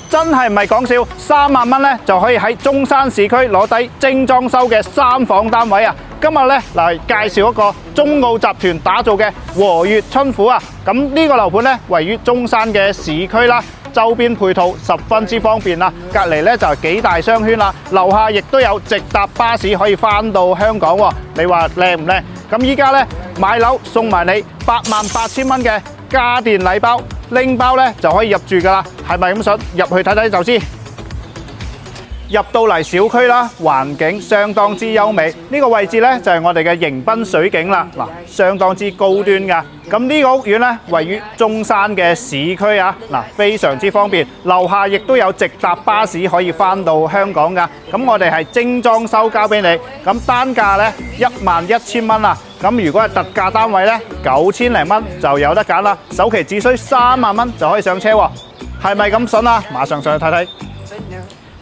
真係唔係講笑，3萬蚊咧就可以喺中山市區攞低精裝修嘅3房單位啊！今日咧嚟介紹一個中奧集團打造嘅和悦春府啊！咁呢個樓盤咧位於中山嘅市區啦，周邊配套十分之方便啦，隔離咧就係幾大商圈啦，樓下亦都有直達巴士可以返到香港喎。你話靚唔靚？咁依家咧買樓送埋你88000蚊嘅家電禮包，拎包咧就可以入住噶啦，係咪咁想入去睇睇就知？入到嚟小區啦，環境相當之優美。呢個位置咧就係我哋嘅迎賓水景啦，嗱，相當之高端噶。咁呢個屋苑咧位於中山嘅市區啊，嗱，非常之方便。樓下亦都有直達巴士可以返到香港噶。咁我哋係精裝修交俾你，咁單價咧11000蚊啊。咁如果係特價單位咧9000零蚊就有得揀啦，首期只需3萬蚊就可以上車喎，係咪咁筍啊？馬上上去睇睇。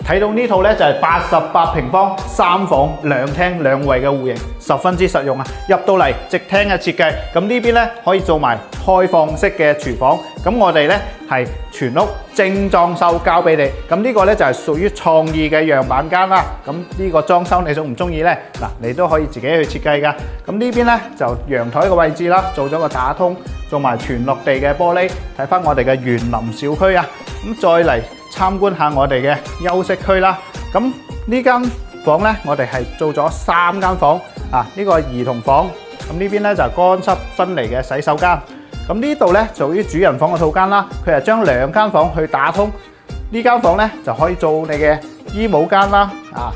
睇到呢套咧就係88平方3房2廳2衛嘅戶型，十分之實用啊！入到嚟直廳嘅設計，咁呢邊咧可以做埋開放式嘅廚房。咁我哋咧係全屋精裝修交俾你。咁呢個咧就係屬於創意嘅樣板間啦。咁呢個裝修你中唔中意咧？嗱，你都可以自己去設計㗎。咁呢邊咧就陽台嘅位置啦，做咗個打通，做埋全落地嘅玻璃。睇翻我哋嘅園林小區啊！咁再嚟參觀下我哋嘅休息區啦。咁呢間房呢，我哋係做咗3間房啊。呢個兒童房，咁呢邊呢就係乾濕分離嘅洗手間。咁呢度呢屬於主人房嘅套間啦。佢係將2間房去打通。呢間房呢就可以做你嘅衣帽間啦。啊，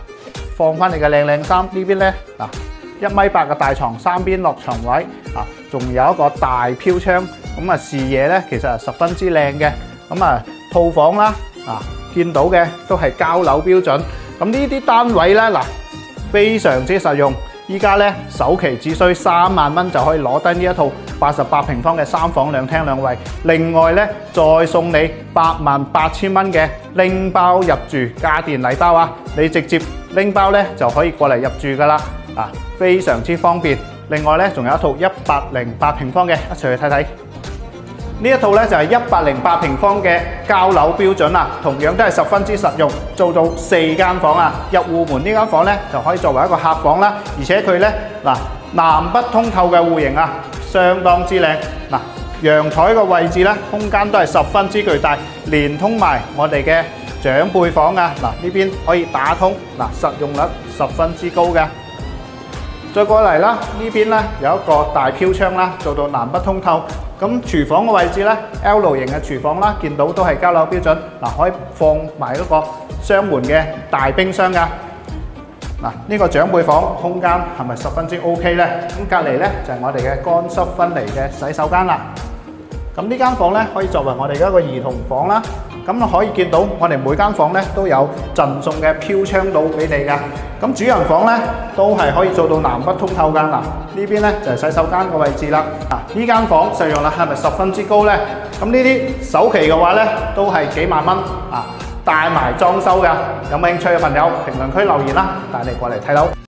放翻你嘅靚衫。呢邊呢嗱，1.8米嘅大床，3邊落床位啊，仲有一個大飄窗。咁啊視野呢其實係十分之靚嘅。咁啊套房啦。見到嘅都係交樓標準，咁呢啲單位咧嗱，非常之實用。依家咧首期只需3萬蚊就可以攞低呢一套88平方嘅3房2廳2衛，另外咧再送你88000蚊嘅拎包入住家電禮包啊！你直接拎包咧就可以過嚟入住噶啦，非常之方便。另外咧仲有一套108平方嘅，一齊去睇睇。呢一套咧就係108平方嘅交樓標準啦，同樣都係十分之實用，做到4間房啊。入戶門呢間房咧就可以作為一個客房啦，而且佢咧嗱南北通透嘅戶型啊，相當之靚。嗱，陽台個位置咧空間都係十分之巨大，連通埋我哋嘅長輩房啊。嗱，呢邊可以打通，嗱，實用率十分之高嘅。再過嚟啦，呢邊咧有一個大飄窗啦，做到南北通透。咁廚房嘅位置咧 L 型嘅廚房啦，見到都係交樓標準。嗱，可以放埋嗰個雙門嘅大冰箱㗎。嗱，呢個長輩房空間係咪十分之 OK 咧？咁隔離咧就係我哋嘅乾濕分離嘅洗手間啦。咁呢間房咧可以作為我哋嘅一個兒童房啦。咁可以見到我哋每間房咧都有贈送嘅飄窗島俾你㗎。咁主人房咧都係可以做到南北通透㗎。嗱，呢邊咧就係洗手間嘅位置啦。呢間房實用率係咪十分之高咧？咁呢啲首期嘅話咧都係幾萬蚊啊，帶埋裝修㗎。有冇興趣嘅朋友評論區留言啦，帶你過嚟睇樓。